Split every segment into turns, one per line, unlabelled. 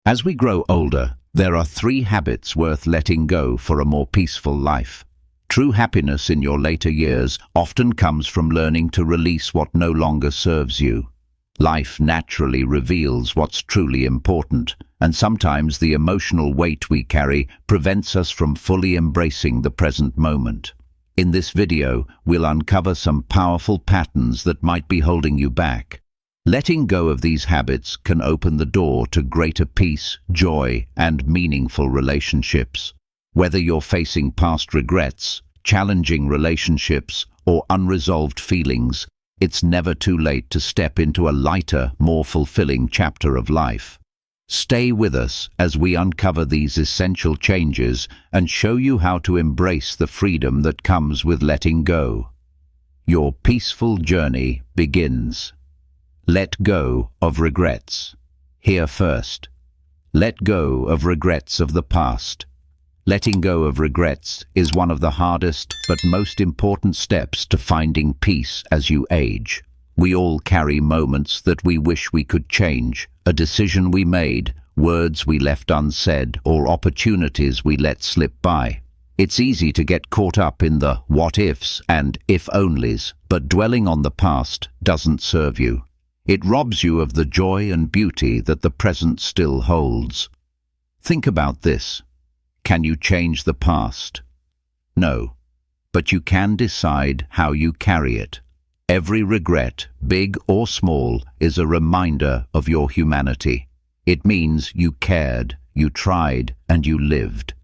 As we grow older, there are 3 habits worth letting go for a more peaceful life. True happiness in your later years often comes from learning to release what no longer serves you. Life naturally reveals what's truly important, and sometimes the emotional weight we carry prevents us from fully embracing the present moment. In this video, we'll uncover some powerful patterns that might be holding you back. Letting go of these habits can open the door to greater peace, joy, and meaningful relationships. Whether you're facing past regrets, challenging relationships, or unresolved feelings, it's never too late to step into a lighter, more fulfilling chapter of life. Stay with us as we uncover these essential changes and show you how to embrace the freedom that comes with letting go. Your peaceful journey begins. Let go of regrets. Here first. Let go of regrets of the past. Letting go of regrets is one of the hardest but most important steps to finding peace as you age. We all carry moments that we wish we could change, a decision we made, words we left unsaid, or opportunities we let slip by. It's easy to get caught up in the what-ifs and if-onlys, but dwelling on the past doesn't serve you. It robs you of the joy and beauty that the present still holds. Think about this. Can you change the past? No, but you can decide how you carry it. Every regret, big or small, is a reminder of your humanity. It means you cared, you tried, and you lived.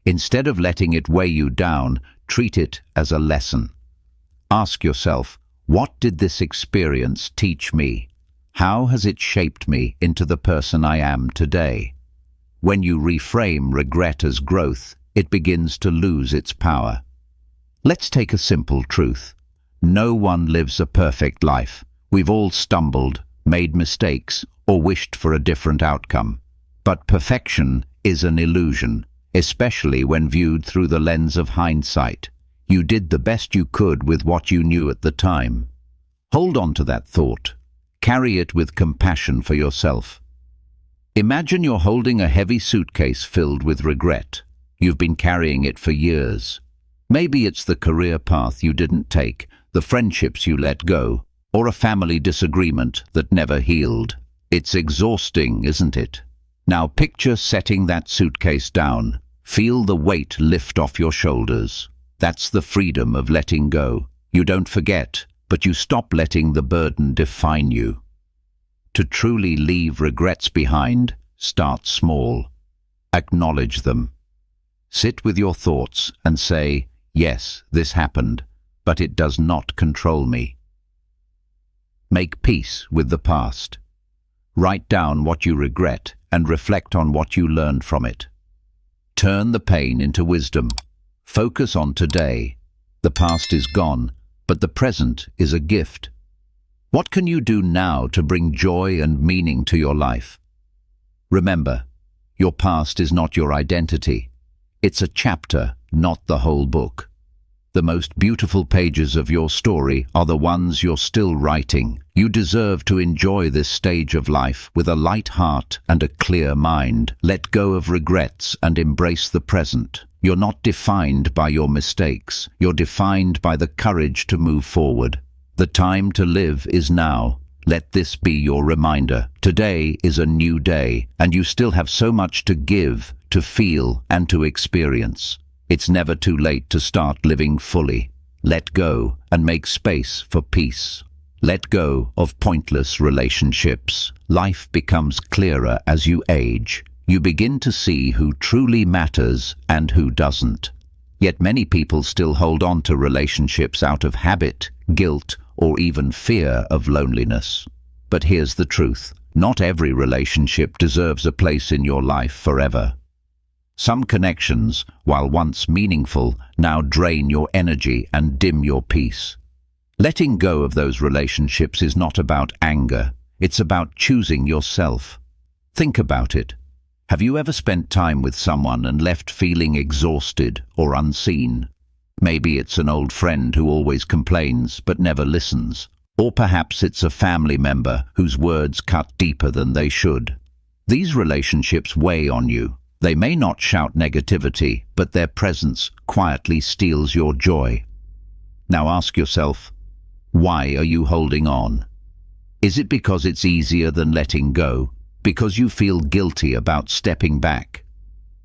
Instead of letting it weigh you down, treat it as a lesson. Ask yourself, what did this experience teach me? How has it shaped me into the person I am today? When you reframe regret as growth, it begins to lose its power. Let's take a simple truth. No one lives a perfect life. We've all stumbled, made mistakes, or wished for a different outcome. But perfection is an illusion, especially when viewed through the lens of hindsight. You did the best you could with what you knew at the time. Hold on to that thought. Carry it with compassion for yourself. Imagine you're holding a heavy suitcase filled with regret. You've been carrying it for years. Maybe it's the career path you didn't take, the friendships you let go, or a family disagreement that never healed. It's exhausting, isn't it? Now picture setting that suitcase down. Feel the weight lift off your shoulders. That's the freedom of letting go. You don't forget, but you stop letting the burden define you. To truly leave regrets behind, start small. Acknowledge them. Sit with your thoughts and say, yes, this happened, but it does not control me. Make peace with the past. Write down what you regret and reflect on what you learned from it. Turn the pain into wisdom. Focus on today. The past is gone, but the present is a gift. What can you do now to bring joy and meaning to your life? Remember, your past is not your identity. It's a chapter, not the whole book. The most beautiful pages of your story are the ones you're still writing. You deserve to enjoy this stage of life with a light heart and a clear mind. Let go of regrets and embrace the present. You're not defined by your mistakes. You're defined by the courage to move forward. The time to live is now. Let this be your reminder. Today is a new day, and you still have so much to give, to feel, and to experience. It's never too late to start living fully. Let go and make space for peace. Let go of pointless relationships. Life becomes clearer as you age. You begin to see who truly matters and who doesn't. Yet many people still hold on to relationships out of habit, guilt, or even fear of loneliness. But here's the truth. Not every relationship deserves a place in your life forever. Some connections, while once meaningful, now drain your energy and dim your peace. Letting go of those relationships is not about anger. It's about choosing yourself. Think about it. Have you ever spent time with someone and left feeling exhausted or unseen? Maybe it's an old friend who always complains but never listens. Or perhaps it's a family member whose words cut deeper than they should. These relationships weigh on you. They may not shout negativity, but their presence quietly steals your joy. Now ask yourself, why are you holding on? Is it because it's easier than letting go? Because you feel guilty about stepping back?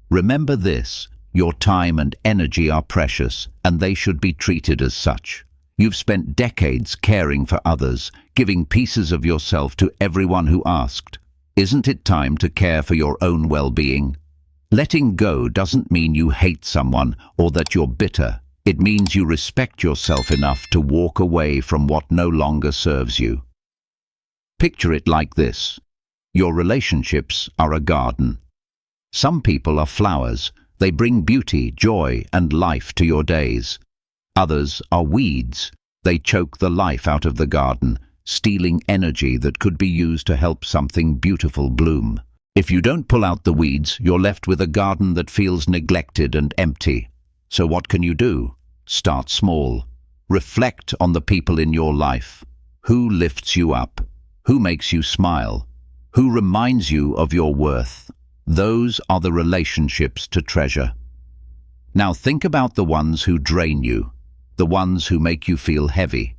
Remember this, your time and energy are precious, and they should be treated as such. You've spent decades caring for others, giving pieces of yourself to everyone who asked. Isn't it time to care for your own well-being? Letting go doesn't mean you hate someone or that you're bitter. It means you respect yourself enough to walk away from what no longer serves you. Picture it like this. Your relationships are a garden. Some people are flowers. They bring beauty, joy, and life to your days. Others are weeds. They choke the life out of the garden, stealing energy that could be used to help something beautiful bloom. If you don't pull out the weeds, you're left with a garden that feels neglected and empty. So what can you do? Start small. Reflect on the people in your life. Who lifts you up? Who makes you smile? Who reminds you of your worth? Those are the relationships to treasure. Now think about the ones who drain you, the ones who make you feel heavy.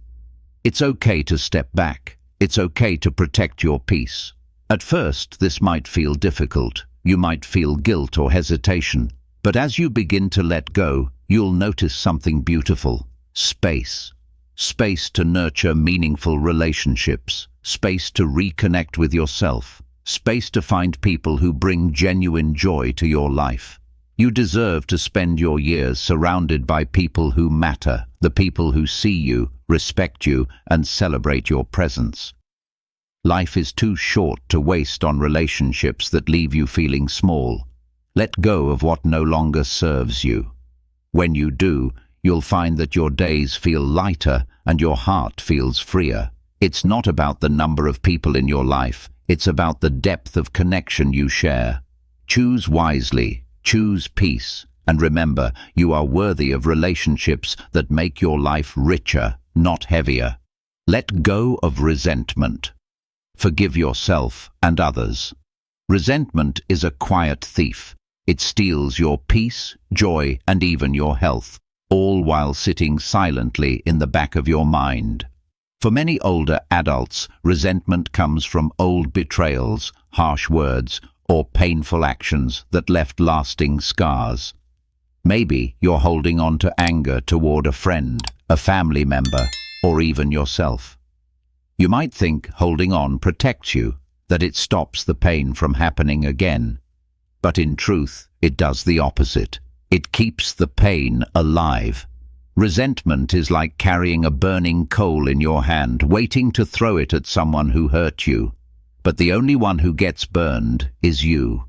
It's okay to step back. It's okay to protect your peace. At first, this might feel difficult. You might feel guilt or hesitation. But as you begin to let go, you'll notice something beautiful. Space. Space to nurture meaningful relationships. Space to reconnect with yourself. Space to find people who bring genuine joy to your life. You deserve to spend your years surrounded by people who matter, the people who see you, respect you, and celebrate your presence. Life is too short to waste on relationships that leave you feeling small. Let go of what no longer serves you. When you do, you'll find that your days feel lighter and your heart feels freer. It's not about the number of people in your life. It's about the depth of connection you share. Choose wisely, choose peace, and remember, you are worthy of relationships that make your life richer, not heavier. Let go of resentment. Forgive yourself and others. Resentment is a quiet thief. It steals your peace, joy, and even your health, all while sitting silently in the back of your mind. For many older adults, resentment comes from old betrayals, harsh words, or painful actions that left lasting scars. Maybe you're holding on to anger toward a friend, a family member, or even yourself. You might think holding on protects you, that it stops the pain from happening again. But in truth, it does the opposite. It keeps the pain alive. Resentment is like carrying a burning coal in your hand, waiting to throw it at someone who hurt you. But the only one who gets burned is you.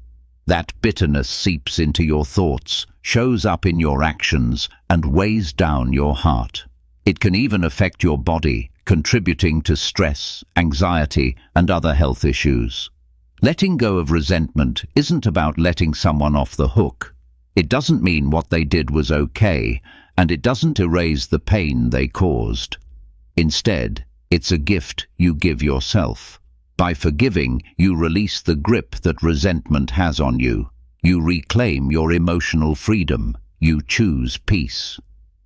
That bitterness seeps into your thoughts, shows up in your actions, and weighs down your heart. It can even affect your body, contributing to stress, anxiety, and other health issues. Letting go of resentment isn't about letting someone off the hook. It doesn't mean what they did was okay, and it doesn't erase the pain they caused. Instead, it's a gift you give yourself. By forgiving, you release the grip that resentment has on you. You reclaim your emotional freedom. You choose peace.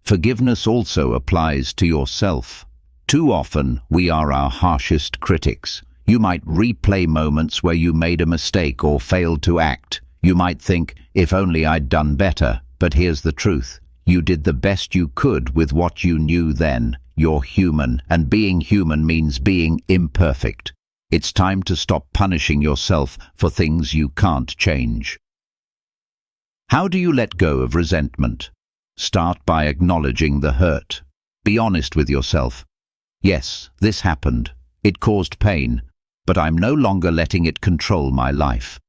Forgiveness also applies to yourself. Too often, we are our harshest critics. You might replay moments where you made a mistake or failed to act. You might think, if only I'd done better. But here's the truth. You did the best you could with what you knew then. You're human, and being human means being imperfect. It's time to stop punishing yourself for things you can't change. How do you let go of resentment? Start by acknowledging the hurt. Be honest with yourself. Yes, this happened. It caused pain, but I'm no longer letting it control my life.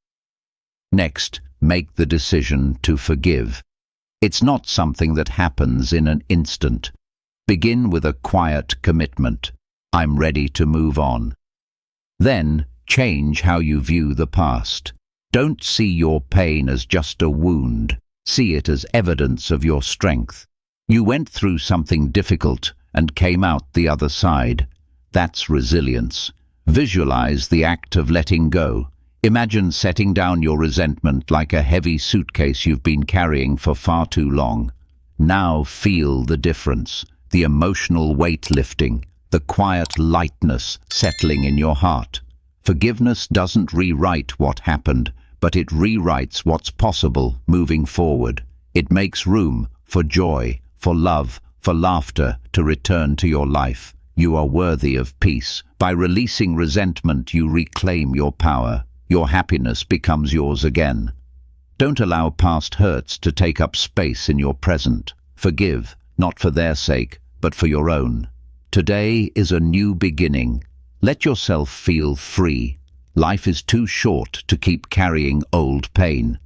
Next, make the decision to forgive. It's not something that happens in an instant. Begin with a quiet commitment. I'm ready to move on. Then, change how you view the past. Don't see your pain as just a wound. See it as evidence of your strength. You went through something difficult and came out the other side. That's resilience. Visualize the act of letting go. Imagine setting down your resentment like a heavy suitcase you've been carrying for far too long. Now feel the difference, the emotional weight lifting, the quiet lightness settling in your heart. Forgiveness doesn't rewrite what happened, but it rewrites what's possible moving forward. It makes room for joy, for love, for laughter to return to your life. You are worthy of peace. By releasing resentment, you reclaim your power. Your happiness becomes yours again. Don't allow past hurts to take up space in your present. Forgive, not for their sake, but for your own. Today is a new beginning. Let yourself feel free. Life is too short to keep carrying old pain.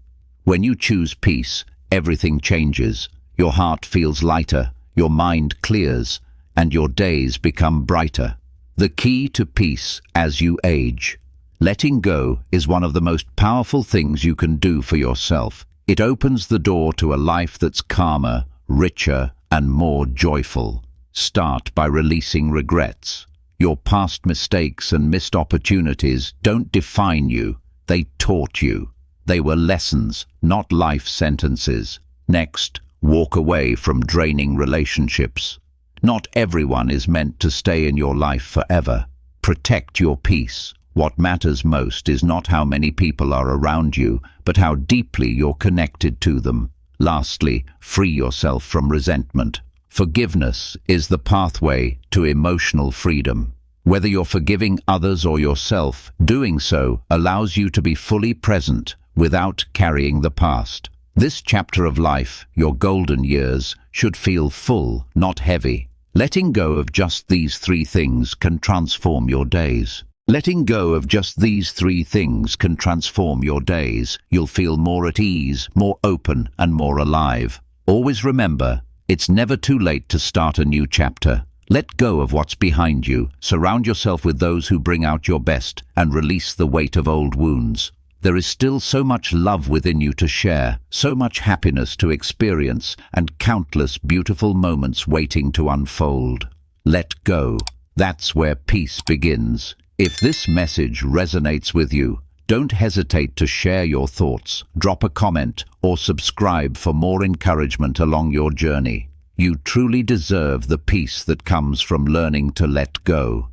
When you choose peace, everything changes. Your heart feels lighter, your mind clears, and your days become brighter. The key to peace as you age. Letting go is one of the most powerful things you can do for yourself. It opens the door to a life that's calmer, richer, and more joyful. Start by releasing regrets. Your past mistakes and missed opportunities don't define you. They taught you. They were lessons, not life sentences. Next, walk away from draining relationships. Not everyone is meant to stay in your life forever. Protect your peace. What matters most is not how many people are around you, but how deeply you're connected to them. Lastly, free yourself from resentment. Forgiveness is the pathway to emotional freedom. Whether you're forgiving others or yourself, doing so allows you to be fully present without carrying the past. This chapter of life, your golden years, should feel full, not heavy. Letting go of just these three things can transform your days. Letting go of just these three things can transform your days. You'll feel more at ease, more open, and more alive. Always remember, it's never too late to start a new chapter. Let go of what's behind you, surround yourself with those who bring out your best, and release the weight of old wounds. There is still so much love within you to share, so much happiness to experience, and countless beautiful moments waiting to unfold. Let go. That's where peace begins. If this message resonates with you, don't hesitate to share your thoughts, drop a comment, or subscribe for more encouragement along your journey. You truly deserve the peace that comes from learning to let go.